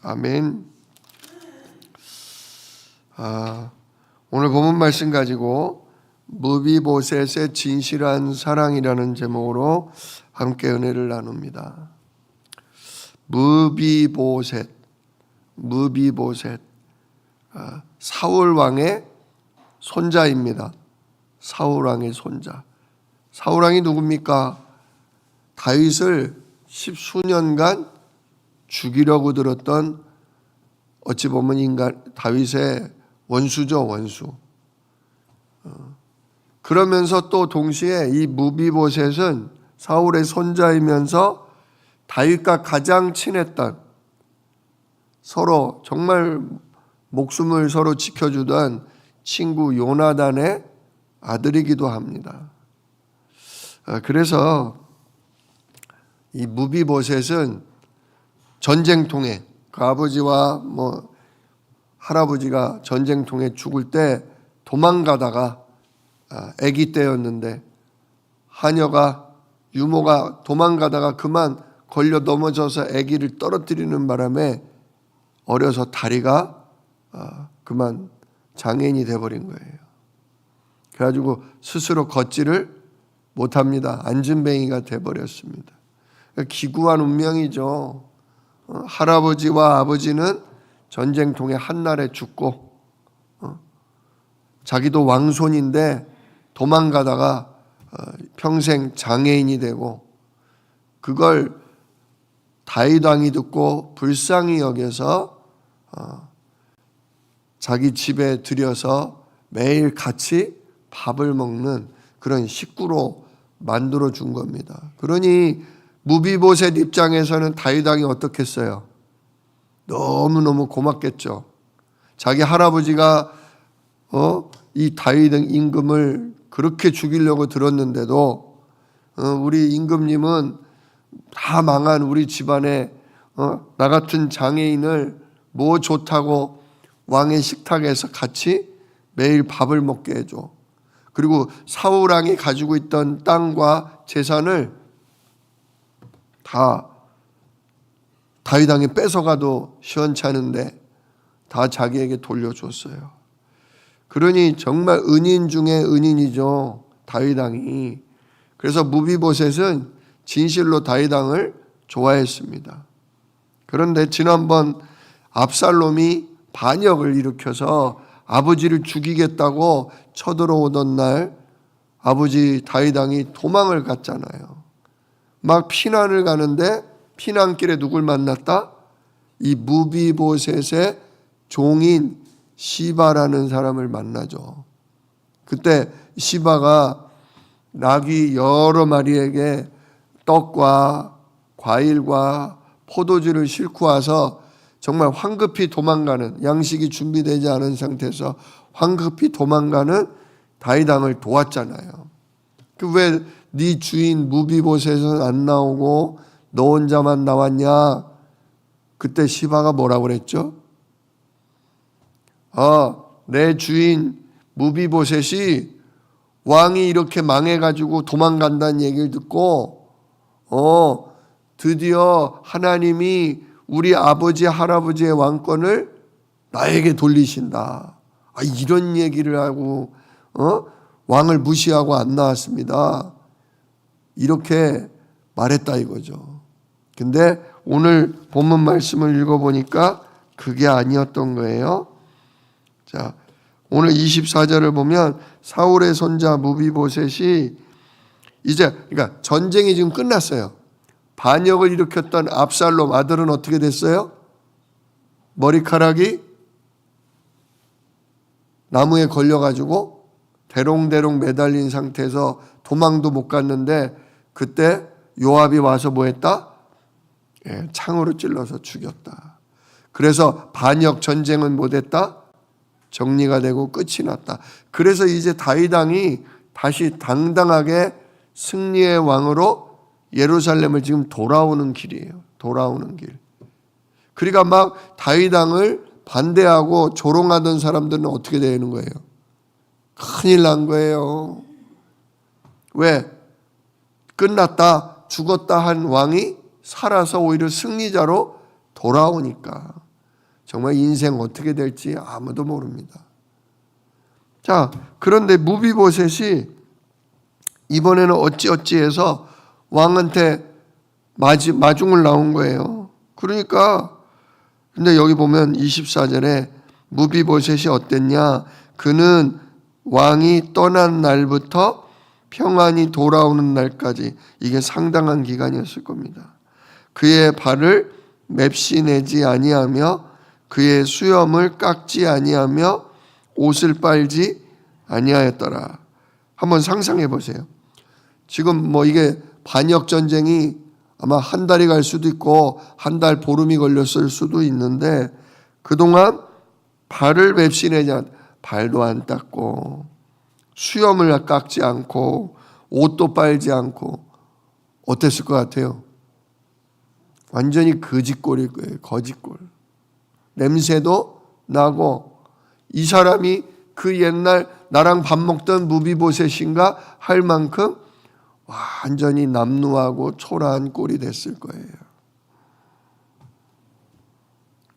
아멘. 오늘 본문 말씀 가지고 무비보셋의 진실한 사랑이라는 제목으로 함께 은혜를 나눕니다. 무비보셋, 사울 왕의 손자입니다. 사울 왕의 손자. 사울 왕이 누굽니까? 다윗을 10수년간 죽이려고 들었던, 어찌 보면 다윗의 원수죠, 원수. 그러면서 또 동시에 이 무비보셋은 사울의 손자이면서 다윗과 가장 친했던, 서로 정말 목숨을 서로 지켜주던 친구 요나단의 아들이기도 합니다. 그래서 이 무비보셋은 전쟁통에, 그 아버지와 할아버지가 전쟁통에 죽을 때 도망가다가, 아기 때였는데 유모가 도망가다가 그만 걸려 넘어져서 아기를 떨어뜨리는 바람에 어려서 다리가 그만 장애인이 돼버린 거예요. 그래가지고 스스로 걷지를 못합니다. 안진뱅이가 돼버렸습니다. 기구한 운명이죠. 할아버지와 아버지는 전쟁통에 한날에 죽고, 자기도 왕손인데 도망가다가 평생 장애인이 되고, 그걸 다윗 왕이 듣고 불쌍히 여겨서 자기 집에 들여서 매일 같이 밥을 먹는 그런 식구로 만들어 준 겁니다. 그러니 무비보셋 입장에서는 다윗 왕이 어떻겠어요? 너무너무 고맙겠죠. 자기 할아버지가 이 다윗 임금을 그렇게 죽이려고 들었는데도 우리 임금님은 다 망한 우리 집안에 나 같은 장애인을 뭐 좋다고 왕의 식탁에서 같이 매일 밥을 먹게 해줘. 그리고 사울 왕이 가지고 있던 땅과 재산을 다 다윗 왕이 뺏어가도 시원찮은데 다 자기에게 돌려줬어요. 그러니 정말 은인 중에 은인이죠, 다윗 왕이. 그래서 무비보셋은 진실로 다윗 왕을 좋아했습니다. 그런데 지난번 압살롬이 반역을 일으켜서 아버지를 죽이겠다고 쳐들어오던 날 아버지 다윗 왕이 도망을 갔잖아요. 막 피난을 가는데 피난길에 누굴 만났다? 이 무비보셋의 종인 시바라는 사람을 만나죠. 그때 시바가 나귀 여러 마리에게 떡과 과일과 포도주를 싣고 와서 정말 황급히 도망가는, 양식이 준비되지 않은 상태에서 황급히 도망가는 다윗 왕을 도왔잖아요. 왜 네 주인 무비보셋은 안 나오고 너 혼자만 나왔냐? 그때 시바가 뭐라고 그랬죠? 내 주인 무비보셋이 왕이 이렇게 망해가지고 도망간다는 얘기를 듣고 드디어 하나님이 우리 아버지 할아버지의 왕권을 나에게 돌리신다. 이런 얘기를 하고 왕을 무시하고 안 나왔습니다. 이렇게 말했다 이거죠. 근데 오늘 본문 말씀을 읽어보니까 그게 아니었던 거예요. 자, 오늘 24절을 보면 사울의 손자 무비보셋이 그러니까 전쟁이 지금 끝났어요. 반역을 일으켰던 압살롬 아들은 어떻게 됐어요? 머리카락이 나무에 걸려가지고 대롱대롱 매달린 상태에서 도망도 못 갔는데, 그때 요압이 와서 뭐 했다? 창으로 찔러서 죽였다. 그래서 반역 전쟁은 뭐 됐다? 정리가 되고 끝이 났다. 그래서 이제 다윗 왕이 다시 당당하게 승리의 왕으로 예루살렘을 지금 돌아오는 길이에요. 돌아오는 길. 그러니까 막 다윗 왕을 반대하고 조롱하던 사람들은 어떻게 되는 거예요? 큰일 난 거예요. 왜? 끝났다, 죽었다 한 왕이 살아서 오히려 승리자로 돌아오니까. 정말 인생 어떻게 될지 아무도 모릅니다. 자, 그런데 무비보셋이 이번에는 어찌어찌해서 왕한테 마중을 나온 거예요. 그러니까 근데 여기 보면 24절에 무비보셋이 어땠냐? 그는 왕이 떠난 날부터 평안히 돌아오는 날까지, 이게 상당한 기간이었을 겁니다. 그의 발을 맵시내지 아니하며 그의 수염을 깎지 아니하며 옷을 빨지 아니하였더라. 한번 상상해 보세요. 지금 뭐 이게 반역 전쟁이 아마 한 달이 갈 수도 있고 한 달 보름이 걸렸을 수도 있는데, 그동안 발을 맵시내지 않, 발도 안 닦고 수염을 깎지 않고 옷도 빨지 않고 어땠을 것 같아요? 완전히 거짓골일 거예요. 거짓골. 냄새도 나고, 이 사람이 그 옛날 나랑 밥 먹던 무비보셋인가 할 만큼 완전히 남루하고 초라한 꼴이 됐을 거예요.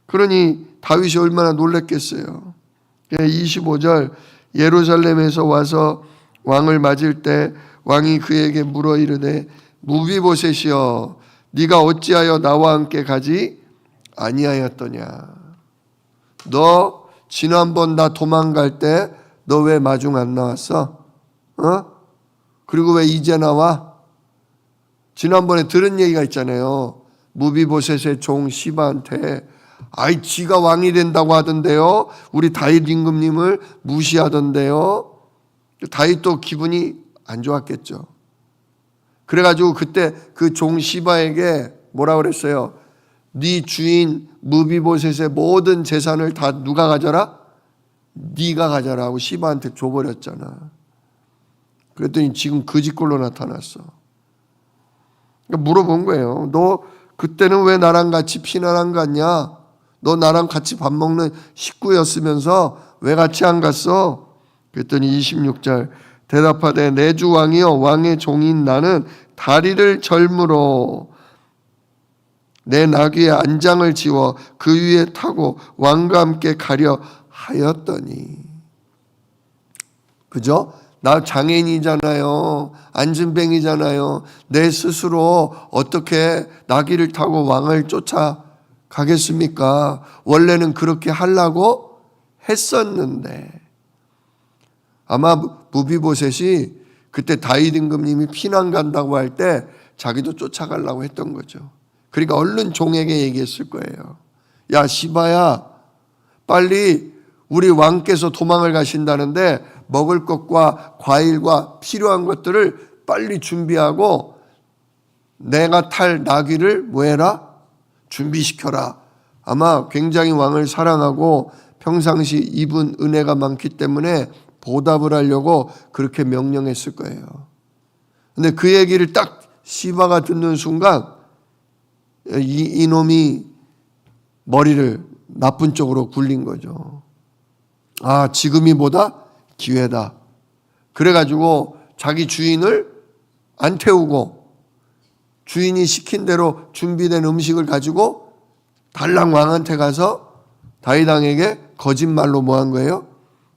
그러니 다윗이 얼마나 놀랐겠어요. 25절, 예루살렘에서 와서 왕을 맞을 때 왕이 그에게 물어 이르되 무비보셋이여 네가 어찌하여 나와 함께 가지 아니하였더냐. 너 지난번 나 도망갈 때 너 왜 마중 안 나왔어? 그리고 왜 이제 나와? 지난번에 들은 얘기가 있잖아요. 무비보셋의 종 시바한테 아이 지가 왕이 된다고 하던데요. 우리 다윗 임금님을 무시하던데요. 다윗도 기분이 안 좋았겠죠. 그래가지고 그때 그 종 시바에게 뭐라 그랬어요? 네 주인 무비보셋의 모든 재산을 다 누가 가져라? 네가 가져라 하고 시바한테 줘버렸잖아. 그랬더니 지금 거짓골로 나타났어. 그러니까 물어본 거예요. 너 그때는 왜 나랑 같이 피난안 갔냐? 너 나랑 같이 밥 먹는 식구였으면서 왜 같이 안 갔어? 그랬더니 26절 대답하되 내 주 왕이여 왕의 종인 나는 다리를 절므로 내 나귀의 안장을 지워 그 위에 타고 왕과 함께 가려 하였더니. 그죠? 나 장애인이잖아요. 안진뱅이잖아요. 내 스스로 어떻게 나귀를 타고 왕을 쫓아가겠습니까? 원래는 그렇게 하려고 했었는데, 아마 무비보셋이 그때 다윗 임금님이 피난 간다고 할 때 자기도 쫓아가려고 했던 거죠. 그러니까 얼른 종에게 얘기했을 거예요. 야 시바야, 빨리 우리 왕께서 도망을 가신다는데 먹을 것과 과일과 필요한 것들을 빨리 준비하고 내가 탈 나귀를 뭐해라? 준비시켜라. 아마 굉장히 왕을 사랑하고 평상시 입은 은혜가 많기 때문에 보답을 하려고 그렇게 명령했을 거예요. 근데 그 얘기를 딱 시바가 듣는 순간 이놈이 머리를 나쁜 쪽으로 굴린 거죠. 아, 지금이 뭐다? 기회다. 그래가지고 자기 주인을 안 태우고 주인이 시킨 대로 준비된 음식을 가지고 달랑 왕한테 가서 다윗 왕에게 거짓말로 뭐 한 거예요?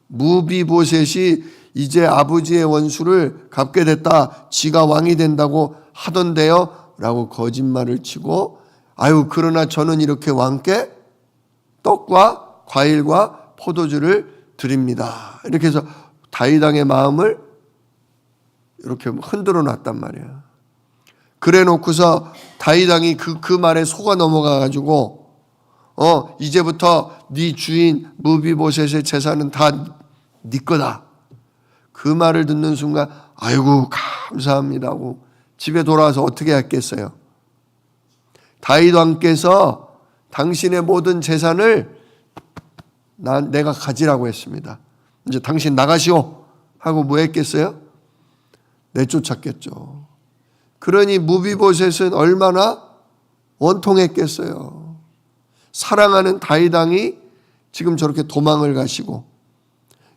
무비보셋이 이제 아버지의 원수를 갚게 됐다. 지가 왕이 된다고 하던데요. 라고 거짓말을 치고, 아유 그러나 저는 이렇게 왕께 떡과 과일과 포도주를 드립니다. 이렇게 해서 다윗 왕의 마음을 이렇게 흔들어 놨단 말이야. 그래 놓고서 다윗 왕이 그 말에 속아 넘어가 가지고 이제부터 네 주인 무비보셋의 재산은 다 네 거다. 그 말을 듣는 순간 아이고 감사합니다 하고 집에 돌아와서 어떻게 했겠어요? 다윗 왕께서 당신의 모든 재산을 내가 가지라고 했습니다. 이제 당신 나가시오 하고 뭐 했겠어요? 내쫓았겠죠. 그러니 무비보셋은 얼마나 원통했겠어요. 사랑하는 다윗 왕이 지금 저렇게 도망을 가시고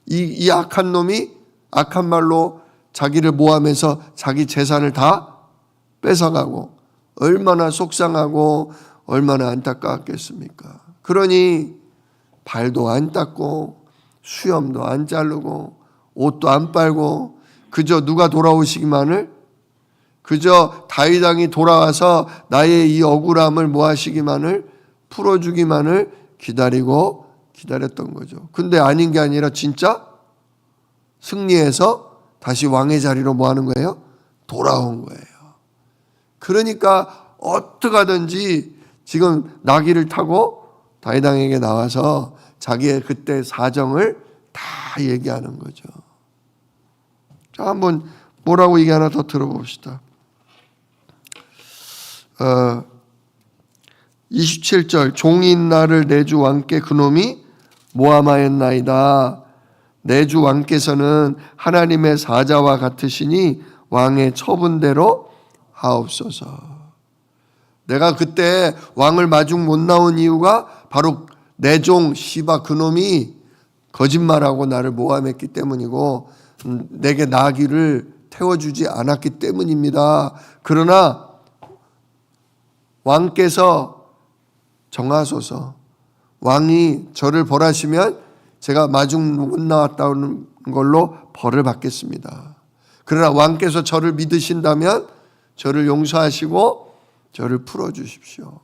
이 악한 놈이 악한 말로 자기를 모함해서 자기 재산을 다 뺏어가고 얼마나 속상하고 얼마나 안타까웠겠습니까? 그러니 발도 안 닦고 수염도 안 자르고 옷도 안 빨고 그저 누가 돌아오시기만을, 그저 다윗 왕이 돌아와서 나의 이 억울함을 뭐 하시기만을, 풀어주기만을 기다렸던 거죠. 근데 아닌 게 아니라 진짜 승리해서 다시 왕의 자리로 뭐 하는 거예요? 돌아온 거예요. 그러니까 어떡하든지 지금 나귀를 타고 다윗 왕에게 나와서 자기의 그때 사정을 다 얘기하는 거죠. 자, 한번 뭐라고 얘기 하나 더 들어봅시다. 27절, 종인 나를 내 주 왕께 그놈이 모함하였나이다. 내 주 왕께서는 하나님의 사자와 같으시니 왕의 처분대로 하옵소서. 내가 그때 왕을 마중 못 나온 이유가 바로 내 종 시바 그놈이 거짓말하고 나를 모함했기 때문이고 내게 나귀를 태워주지 않았기 때문입니다. 그러나 왕께서 정하소서. 왕이 저를 벌하시면 제가 마중 못 나왔다는 걸로 벌을 받겠습니다. 그러나 왕께서 저를 믿으신다면 저를 용서하시고 저를 풀어주십시오.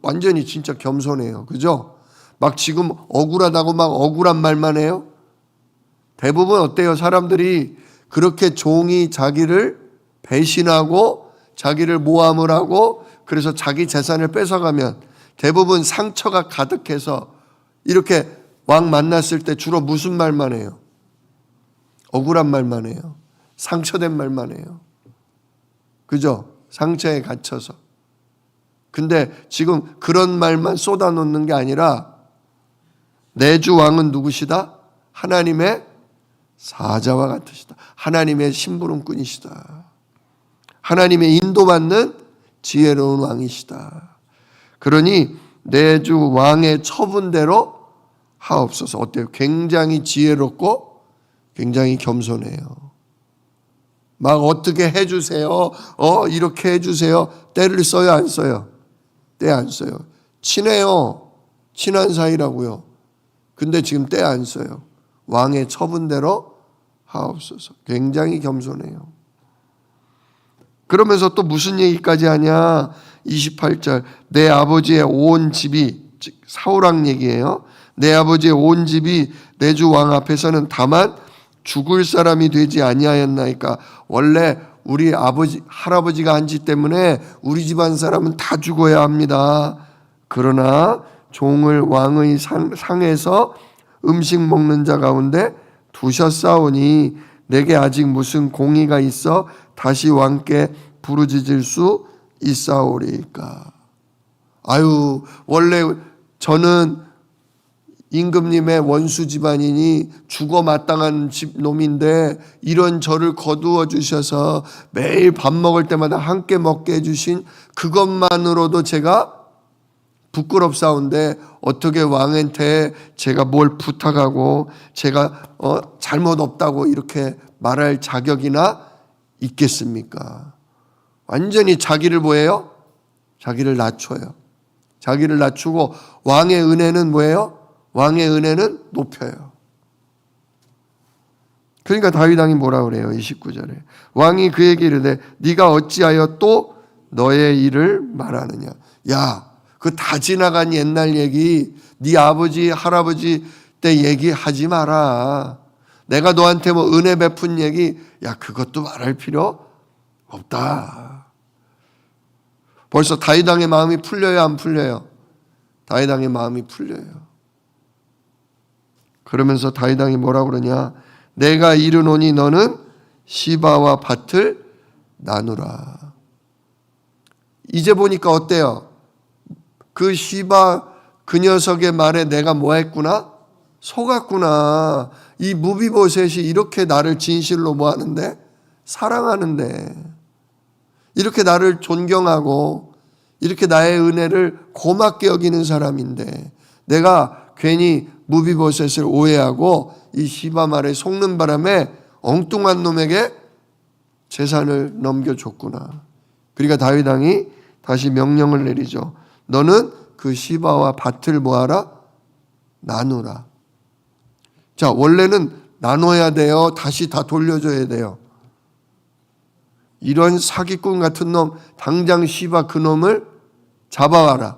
완전히 진짜 겸손해요. 그죠? 막 지금 억울하다고 막 억울한 말만 해요. 대부분 어때요? 사람들이 그렇게 종이 자기를 배신하고 자기를 모함을 하고 그래서 자기 재산을 뺏어가면 대부분 상처가 가득해서 이렇게 왕 만났을 때 주로 무슨 말만 해요? 억울한 말만 해요. 상처된 말만 해요. 그죠? 상처에 갇혀서. 근데 지금 그런 말만 쏟아놓는 게 아니라 내 주 왕은 누구시다? 하나님의 사자와 같으시다. 하나님의 심부름꾼이시다. 하나님의 인도받는 지혜로운 왕이시다. 그러니 내 주 왕의 처분대로 하옵소서. 어때요? 굉장히 지혜롭고 굉장히 겸손해요. 막 어떻게 해주세요. 이렇게 해주세요. 때를 써요, 안 써요? 때 안 써요. 친해요. 친한 사이라고요. 근데 지금 때 안 써요. 왕의 처분대로 하옵소서. 굉장히 겸손해요. 그러면서 또 무슨 얘기까지 하냐? 28절, 내 아버지의 온 집이, 즉 사울왕 얘기예요. 내 아버지의 온 집이 내 주 왕 앞에서는 다만 죽을 사람이 되지 아니하였나이까. 원래 우리 아버지 할아버지가 한 짓 때문에 우리 집안 사람은 다 죽어야 합니다. 그러나 종을 왕의 상에서 음식 먹는 자 가운데 두셨사오니 내게 아직 무슨 공의가 있어 다시 왕께 부르짖을 수 있사오리까. 아유, 원래 저는 임금님의 원수 집안이니 죽어 마땅한 집 놈인데 이런 저를 거두어 주셔서 매일 밥 먹을 때마다 함께 먹게 해주신 그것만으로도 제가 부끄럽사온데 어떻게 왕한테 제가 뭘 부탁하고 제가 잘못 없다고 이렇게 말할 자격이나 있겠습니까? 완전히 자기를 뭐예요? 자기를 낮춰요. 자기를 낮추고 왕의 은혜는 뭐예요? 왕의 은혜는 높여요. 그러니까 다윗 왕이 뭐라 그래요? 29절에 왕이 그에게 이르되 네가 어찌하여 또 너의 일을 말하느냐. 야, 그 다 지나간 옛날 얘기, 네 아버지 할아버지 때 얘기하지 마라. 내가 너한테 뭐 은혜 베푼 얘기, 야, 그것도 말할 필요 없다. 벌써 다윗 왕의 마음이 풀려요, 안 풀려요? 다윗 왕의 마음이 풀려요. 그러면서 다윗 왕이 뭐라고 그러냐? 내가 이르노니 너는 시바와 밭을 나누라. 이제 보니까 어때요? 그 시바 그 녀석의 말에 내가 뭐 했구나? 속았구나. 이 무비보셋이 이렇게 나를 진실로 뭐 하는데? 사랑하는데. 이렇게 나를 존경하고 이렇게 나의 은혜를 고맙게 여기는 사람인데 내가 괜히 무비보셋을 오해하고 이 시바 말에 속는 바람에 엉뚱한 놈에게 재산을 넘겨줬구나. 그러니까 다윗 왕이 다시 명령을 내리죠. 너는 그 시바와 밭을 뭐하라? 나누라. 자, 원래는 나눠야 돼요? 다시 다 돌려줘야 돼요? 이런 사기꾼 같은 놈, 당장 시바 그놈을 잡아와라.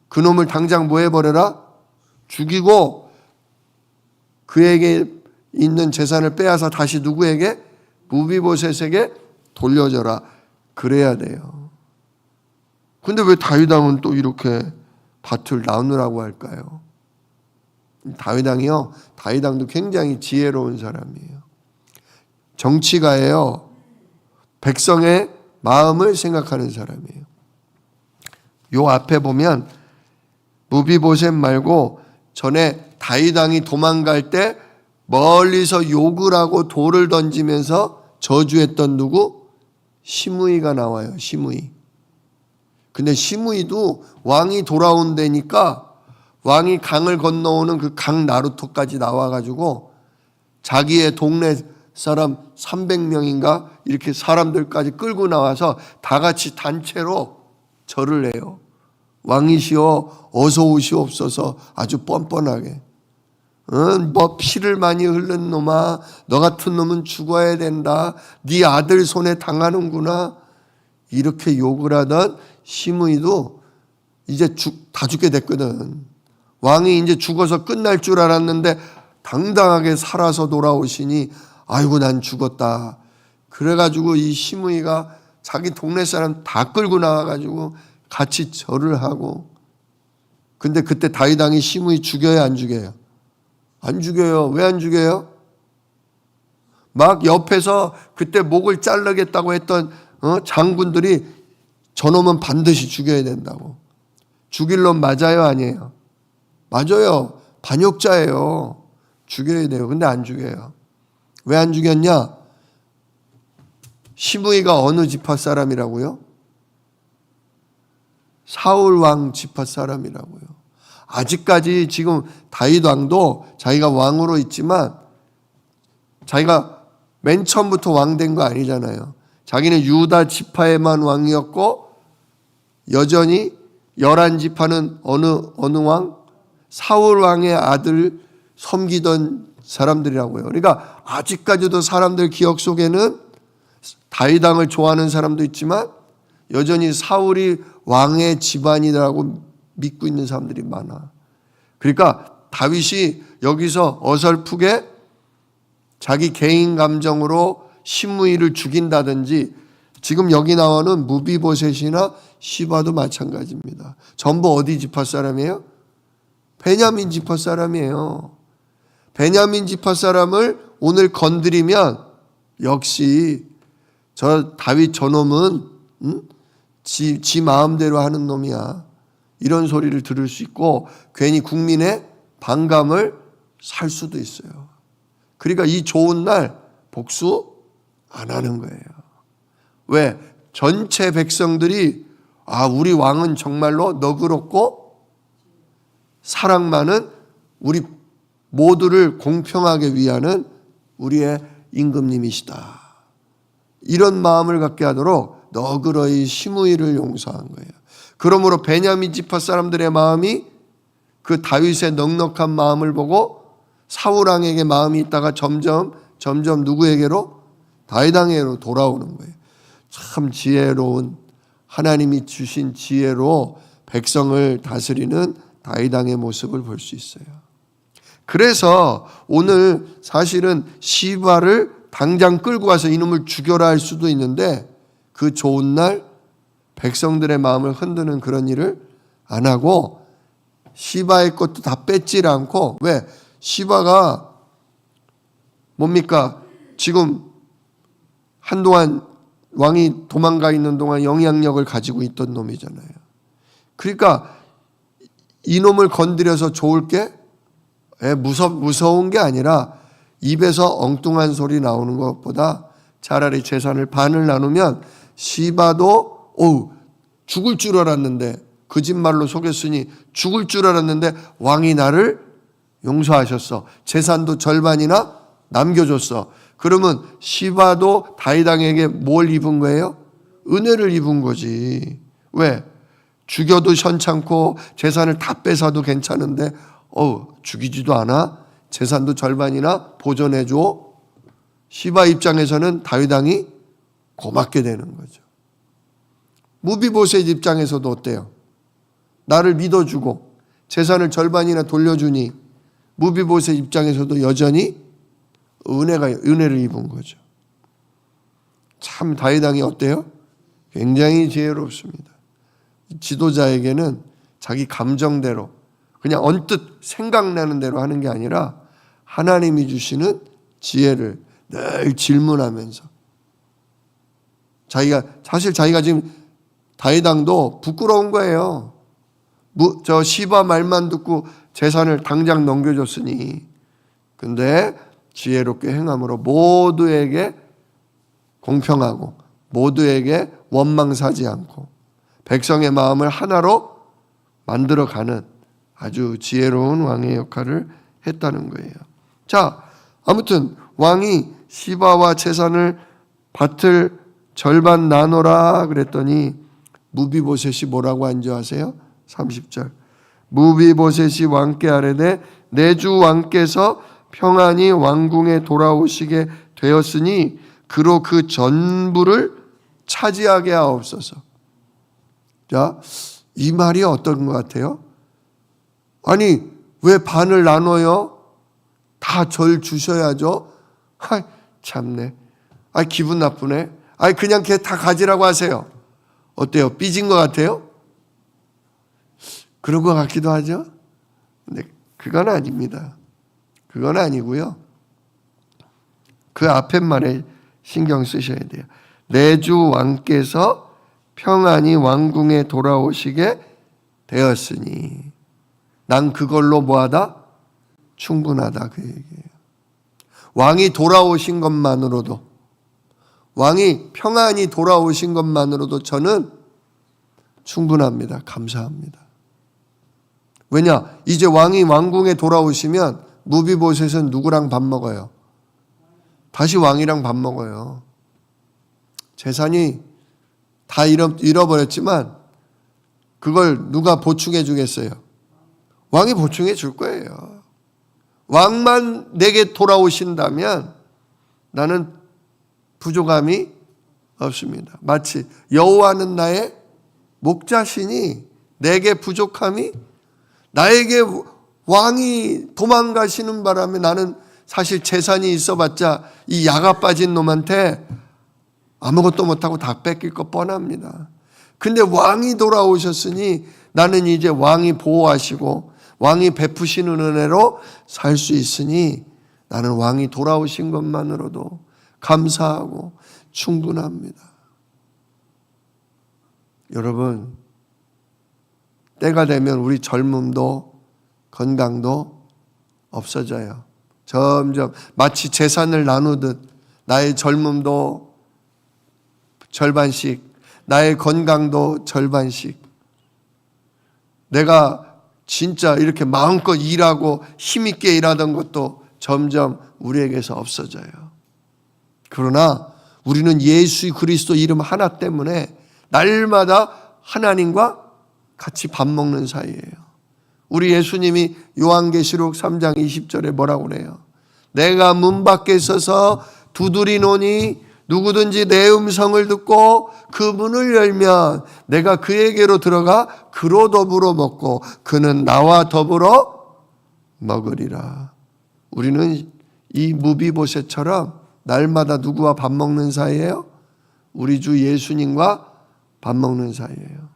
그놈을 당장 뭐 해버려라? 죽이고 그에게 있는 재산을 빼앗아 다시 누구에게? 무비보셋에게 돌려줘라. 그래야 돼요. 근데 왜 다윗 왕은 또 이렇게 밭을 나누라고 할까요? 다윗 왕도 굉장히 지혜로운 사람이에요. 정치가예요. 백성의 마음을 생각하는 사람이에요. 요 앞에 보면 무비보셋 말고 전에 다윗 왕이 도망갈 때 멀리서 욕을 하고 돌을 던지면서 저주했던 누구? 시므이가 나와요. 시므이. 근데 시므이도 왕이 돌아온다니까 왕이 강을 건너오는 그 강 나루토까지 나와가지고 자기의 동네 사람 300명인가 이렇게 사람들까지 끌고 나와서 다 같이 단체로 절을 해요. 왕이시여 어서 오시옵소서. 아주 뻔뻔하게. 뭐 피를 많이 흘린 놈아, 너 같은 놈은 죽어야 된다. 네 아들 손에 당하는구나. 이렇게 욕을 하던 시므이도 이제 다 죽게 됐거든. 왕이 이제 죽어서 끝날 줄 알았는데 당당하게 살아서 돌아오시니 아이고 난 죽었다. 그래가지고 이 시므이가 자기 동네 사람 다 끌고 나와가지고 같이 절을 하고. 근데 그때 다윗 왕이 시므이 죽여요, 안 죽여요? 안 죽여요. 왜 안 죽여요? 막 옆에서 그때 목을 자르겠다고 했던 장군들이 저놈은 반드시 죽여야 된다고. 죽일 놈 맞아요, 아니에요? 맞아요. 반역자예요. 죽여야 돼요. 근데 안 죽여요. 왜 안 죽였냐? 시므이가 어느 지파 사람이라고요? 사울 왕 지파 사람이라고요. 아직까지 지금 다윗 왕도 자기가 왕으로 있지만 자기가 맨 처음부터 왕 된 거 아니잖아요. 자기는 유다 지파에만 왕이었고 여전히 11지파는 어느 왕? 사울 왕의 아들 섬기던 사람들이라고요. 그러니까 아직까지도 사람들 기억 속에는 다윗 왕을 좋아하는 사람도 있지만 여전히 사울이 왕의 집안이라고 믿고 있는 사람들이 많아. 그러니까 다윗이 여기서 어설프게 자기 개인 감정으로 시므이를 죽인다든지 지금 여기 나오는 무비보셋이나 시바도 마찬가지입니다. 전부 어디 지파 사람이에요? 베냐민 지파 사람이에요. 베냐민 지파 사람을 오늘 건드리면 역시 저 다윗 저놈은 지 마음대로 하는 놈이야. 이런 소리를 들을 수 있고 괜히 국민의 반감을 살 수도 있어요. 그러니까 이 좋은 날 복수 안 하는 거예요. 왜? 전체 백성들이 우리 왕은 정말로 너그럽고 사랑 많은 우리 모두를 공평하게 위하는 우리의 임금님이시다. 이런 마음을 갖게 하도록 너그러이 시므이를 용서한 거예요. 그러므로 베냐민 지파 사람들의 마음이 그 다윗의 넉넉한 마음을 보고 사울 왕에게 마음이 있다가 점점 누구에게로? 다윗 왕에게로 돌아오는 거예요. 참 지혜로운 하나님이 주신 지혜로 백성을 다스리는 다윗 왕의 모습을 볼 수 있어요. 그래서 오늘 사실은 시바를 당장 끌고 가서 이놈을 죽여라 할 수도 있는데 그 좋은 날 백성들의 마음을 흔드는 그런 일을 안 하고 시바의 것도 다 뺏질 않고. 왜? 시바가 뭡니까? 지금 한동안 왕이 도망가 있는 동안 영향력을 가지고 있던 놈이잖아요. 그러니까 이놈을 건드려서 좋을 게 무서운 게 아니라 입에서 엉뚱한 소리 나오는 것보다 차라리 재산을 반을 나누면 시바도 죽을 줄 알았는데 거짓말로 속였으니 죽을 줄 알았는데 왕이 나를 용서하셨어. 재산도 절반이나 남겨줬어. 그러면 시바도 다윗 왕에게 뭘 입은 거예요? 은혜를 입은 거지. 왜? 죽여도 현찮고 재산을 다 뺏어도 괜찮은데 죽이지도 않아? 재산도 절반이나 보존해줘? 시바 입장에서는 다윗 왕이 고맙게 되는 거죠. 무비보셋 입장에서도 어때요? 나를 믿어주고 재산을 절반이나 돌려주니 무비보셋 입장에서도 여전히 은혜를 입은 거죠. 참 다윗 왕이 어때요? 굉장히 지혜롭습니다. 지도자에게는 자기 감정대로 그냥 언뜻 생각나는 대로 하는 게 아니라 하나님이 주시는 지혜를 늘 질문하면서 사실 자기가 지금 다윗 왕도 부끄러운 거예요. 저 시바 말만 듣고 재산을 당장 넘겨줬으니. 근데 지혜롭게 행함으로 모두에게 공평하고 모두에게 원망사지 않고 백성의 마음을 하나로 만들어가는 아주 지혜로운 왕의 역할을 했다는 거예요. 자, 아무튼 왕이 시바와 재산을 밭을 절반 나눠라 그랬더니 무비보셋이 뭐라고 한 줄 아세요? 30절. 무비보셋이 왕께 아뢰되 내 주 왕께서 평안히 왕궁에 돌아오시게 되었으니 그로 그 전부를 차지하게 하옵소서. 자, 이 말이 어떤 것 같아요? 아니, 왜 반을 나눠요? 다 절 주셔야죠. 참네. 기분 나쁘네. 그냥 걔 다 가지라고 하세요. 어때요? 삐진 것 같아요? 그런 것 같기도 하죠. 근데 그건 아닙니다. 그건 아니고요. 그 앞에 말에 신경 쓰셔야 돼요. 내 주 왕께서 평안히 왕궁에 돌아오시게 되었으니 난 그걸로 뭐하다? 충분하다 그 얘기예요. 왕이 돌아오신 것만으로도 왕이 평안히 돌아오신 것만으로도 저는 충분합니다. 감사합니다. 왜냐? 이제 왕이 왕궁에 돌아오시면 무비보셋은 누구랑 밥 먹어요? 다시 왕이랑 밥 먹어요. 재산이 다 잃어버렸지만 그걸 누가 보충해 주겠어요? 왕이 보충해 줄 거예요. 왕만 내게 돌아오신다면 나는 부족함이 없습니다. 마치 여호와는 나의 목자시니 내게 부족함이 나에게 왕이 도망가시는 바람에 나는 사실 재산이 있어봤자 이 야가 빠진 놈한테 아무것도 못하고 다 뺏길 거 뻔합니다. 근데 왕이 돌아오셨으니 나는 이제 왕이 보호하시고 왕이 베푸시는 은혜로 살 수 있으니 나는 왕이 돌아오신 것만으로도 감사하고 충분합니다. 여러분, 때가 되면 우리 젊음도 건강도 없어져요. 점점 마치 재산을 나누듯 나의 젊음도 절반씩, 나의 건강도 절반씩. 내가 진짜 이렇게 마음껏 일하고 힘있게 일하던 것도 점점 우리에게서 없어져요. 그러나 우리는 예수 그리스도 이름 하나 때문에 날마다 하나님과 같이 밥 먹는 사이예요. 우리 예수님이 요한계시록 3장 20절에 뭐라고 그래요? 내가 문 밖에 서서 두드리노니 누구든지 내 음성을 듣고 그 문을 열면 내가 그에게로 들어가 그로 더불어 먹고 그는 나와 더불어 먹으리라. 우리는 이 무비보셋처럼 날마다 누구와 밥 먹는 사이예요? 우리 주 예수님과 밥 먹는 사이예요.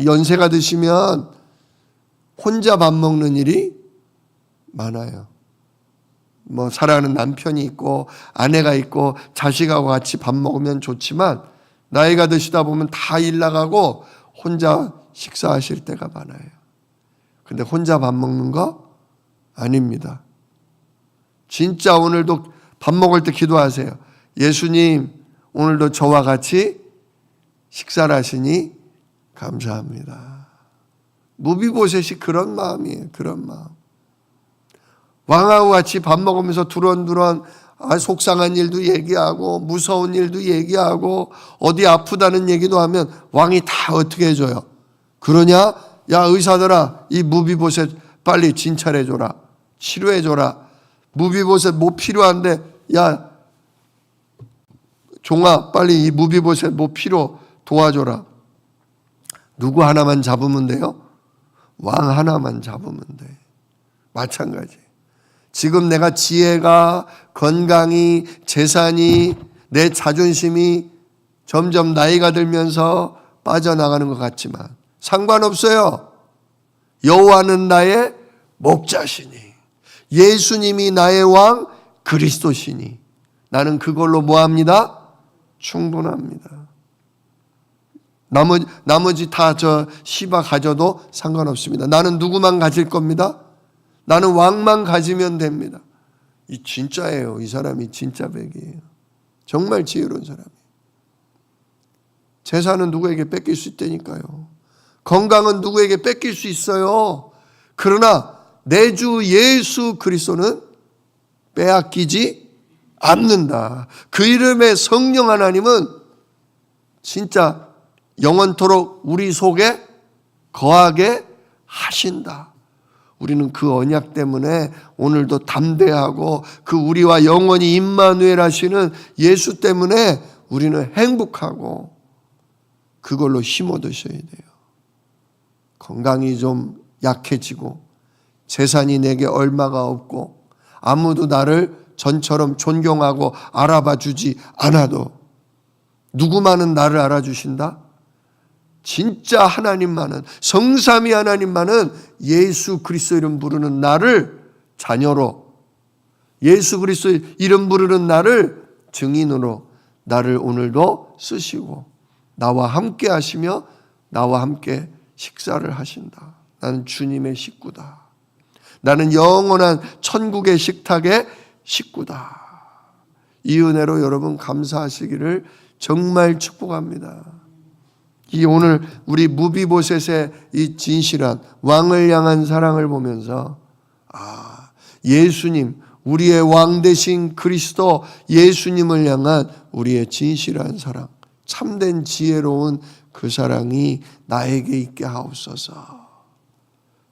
연세가 드시면 혼자 밥 먹는 일이 많아요. 사랑하는 남편이 있고 아내가 있고 자식하고 같이 밥 먹으면 좋지만 나이가 드시다 보면 다 일 나가고 혼자 식사하실 때가 많아요. 근데 혼자 밥 먹는 거 아닙니다. 진짜 오늘도 밥 먹을 때 기도하세요. 예수님, 오늘도 저와 같이 식사를 하시니 감사합니다. 무비보셋이 그런 마음이에요. 그런 마음. 왕하고 같이 밥 먹으면서 두런두런 속상한 일도 얘기하고 무서운 일도 얘기하고 어디 아프다는 얘기도 하면 왕이 다 어떻게 해줘요? 그러냐? 야 의사들아, 이 무비보셋 빨리 진찰해줘라. 치료해줘라. 무비보셋 뭐 필요한데 야 종아 빨리 이 무비보셋 뭐 필요 도와줘라. 누구 하나만 잡으면 돼요? 왕 하나만 잡으면 돼. 마찬가지. 지금 내가 지혜가, 건강이, 재산이, 내 자존심이 점점 나이가 들면서 빠져나가는 것 같지만 상관없어요. 여호와는 나의 목자시니 예수님이 나의 왕 그리스도시니 나는 그걸로 뭐합니다? 충분합니다. 나머지 다 저 시바 가져도 상관없습니다. 나는 누구만 가질 겁니다? 나는 왕만 가지면 됩니다. 이 진짜예요. 이 사람이 진짜 백이에요. 정말 지혜로운 사람이에요. 재산은 누구에게 뺏길 수 있다니까요. 건강은 누구에게 뺏길 수 있어요. 그러나 내 주 예수 그리스도는 빼앗기지 않는다. 그 이름의 성령 하나님은 진짜 영원토록 우리 속에 거하게 하신다. 우리는 그 언약 때문에 오늘도 담대하고 그 우리와 영원히 임마누엘 하시는 예수 때문에 우리는 행복하고 그걸로 힘 얻으셔야 돼요. 건강이 좀 약해지고 재산이 내게 얼마가 없고 아무도 나를 전처럼 존경하고 알아봐 주지 않아도 누구만은 나를 알아주신다? 진짜 하나님만은, 성삼위 하나님만은 예수 그리스도 이름 부르는 나를 자녀로, 예수 그리스도 이름 부르는 나를 증인으로 나를 오늘도 쓰시고 나와 함께 하시며 나와 함께 식사를 하신다. 나는 주님의 식구다. 나는 영원한 천국의 식탁의 식구다. 이 은혜로 여러분 감사하시기를 정말 축복합니다. 이 오늘 우리 무비보셋의 이 진실한 왕을 향한 사랑을 보면서 예수님, 우리의 왕 되신 그리스도 예수님을 향한 우리의 진실한 사랑, 참된 지혜로운 그 사랑이 나에게 있게 하옵소서.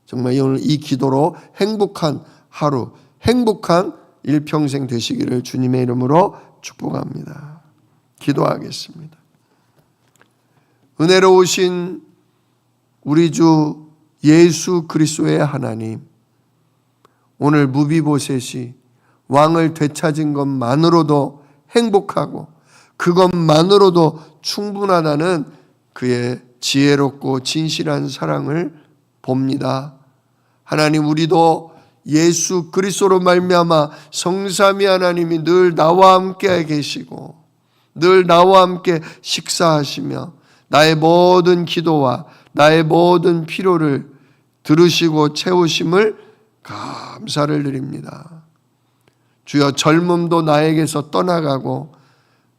정말 오늘 이 기도로 행복한 하루, 행복한 일평생 되시기를 주님의 이름으로 축복합니다. 기도하겠습니다. 은혜로우신 우리 주 예수 그리스도의 하나님, 오늘 무비보셋이 왕을 되찾은 것만으로도 행복하고 그것만으로도 충분하다는 그의 지혜롭고 진실한 사랑을 봅니다. 하나님, 우리도 예수 그리스도로 말미암아 성삼위 하나님이 늘 나와 함께 계시고 늘 나와 함께 식사하시며 나의 모든 기도와 나의 모든 필요를 들으시고 채우심을 감사를 드립니다. 주여, 젊음도 나에게서 떠나가고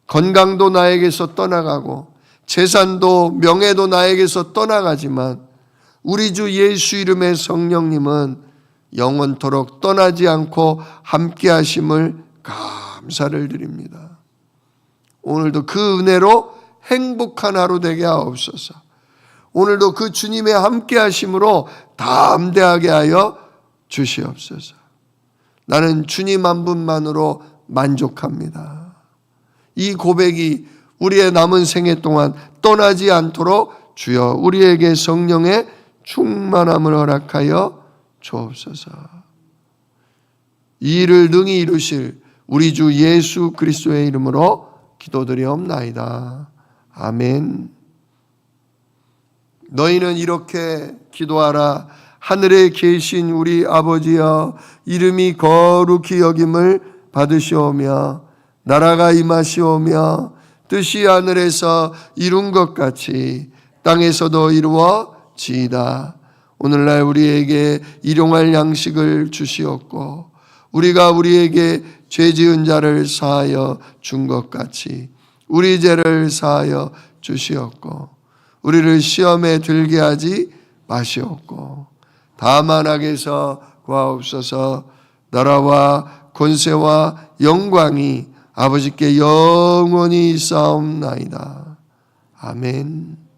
건강도 나에게서 떠나가고 재산도 명예도 나에게서 떠나가지만 우리 주 예수 이름의 성령님은 영원토록 떠나지 않고 함께 하심을 감사를 드립니다. 오늘도 그 은혜로 행복한 하루 되게 하옵소서. 오늘도 그 주님의 함께 하심으로 담대하게 하여 주시옵소서. 나는 주님 한 분만으로 만족합니다. 이 고백이 우리의 남은 생애 동안 떠나지 않도록 주여 우리에게 성령의 충만함을 허락하여 주옵소서. 이 일을 능히 이루실 우리 주 예수 그리스도의 이름으로 기도드리옵나이다. 아멘. 너희는 이렇게 기도하라. 하늘에 계신 우리 아버지여, 이름이 거룩히 여김을 받으시오며 나라가 임하시오며 뜻이 하늘에서 이룬 것 같이 땅에서도 이루어지이다. 오늘날 우리에게 일용할 양식을 주시옵고 우리가 우리에게 죄 지은 자를 사하여 준 것 같이 우리 죄를 사하여 주시옵고 우리를 시험에 들게 하지 마시옵고 다만 악에서 구하옵소서. 나라와 권세와 영광이 아버지께 영원히 있사옵나이다. 아멘.